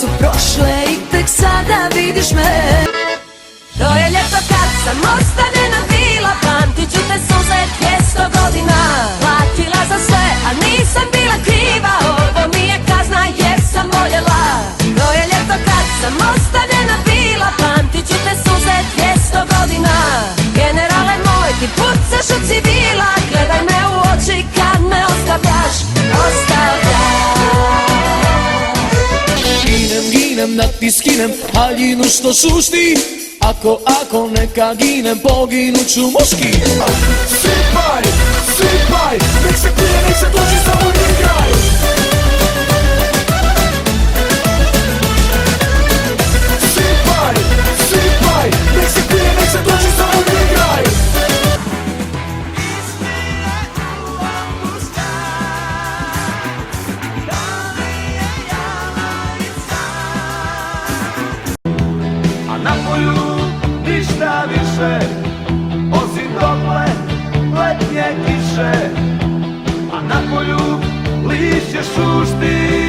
su prošle i tek sada vidiš me. To je ljeto kad sam ostavljena bila, pamtit ću te suze 200 godina. Platila za sve, a nisam bila kriva, ovo mi je kazna jer sam voljela. To je ljeto kad sam ostavljena bila, pamtit ću te suze 200 godina. Generale moj, ti pucaš od civila, gledaj me u oči kad me ostavljaš, ostavljaš. Ginem da ti skinem haljinu što šušti. Ako neka ginem, poginut ću muški. Sipaj, sipaj, nek se pije, nek se toči, samo ne igraj. Sipaj, sipaj, nek se pije, nek se toči, samo ne igraj. A na polju ništa više osim tople letnje kiše, a na polju lišće šušti.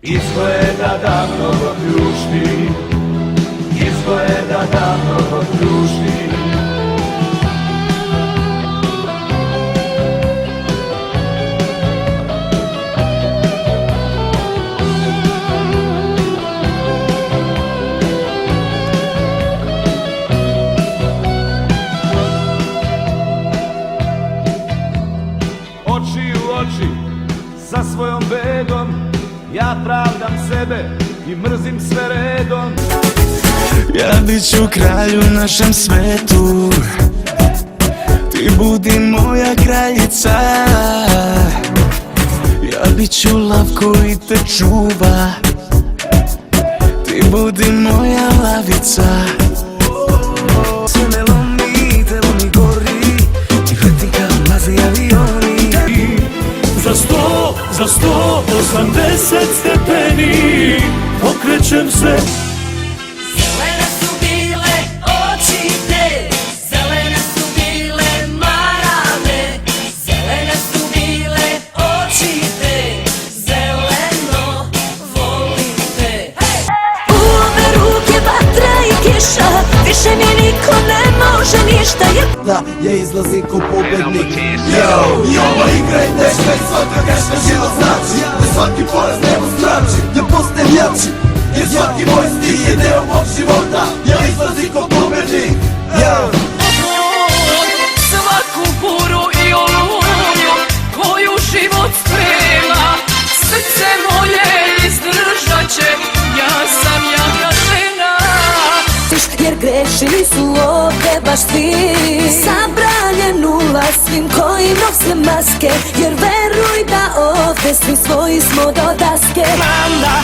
Izgleda da mnogo pljušti, izgleda da mnogo pljušti. Oči u oči sa svojom begom, ja pravdam sebe i mrzim sve redom. Ja bit ću kralj u našem svetu, ti budi moja kraljica. Ja bit ću lav koji te čuva, ti budi moja lavica. Sve me lomi, telo mi gori, ti letim kao mlazi avioni. Za 180 stepeni okrećem se. Zelene su bile oči te, zelene su bile marame, zelene su bile oči te, zeleno volim te. U ove ruke vatra i kiša, više mi niko ne može ništa. Da, ja izlazim ko pobednik. Yo, i ova igra je teška i svaka greška život znači. Da svaki poraz nebo strači, da postajem jači, jer svaki moj stih je deo mog života. Ja izlazim ko pobednik. Yo. Svaku buru i oluju koju život sprema, srce moje izdržat će, ja sam jaka žena. Jer grešili su ovdje baš svi, zabranjen ulaz svim koji nose maske, jer veruj da ovdje svi svoji smo do daske. Manda,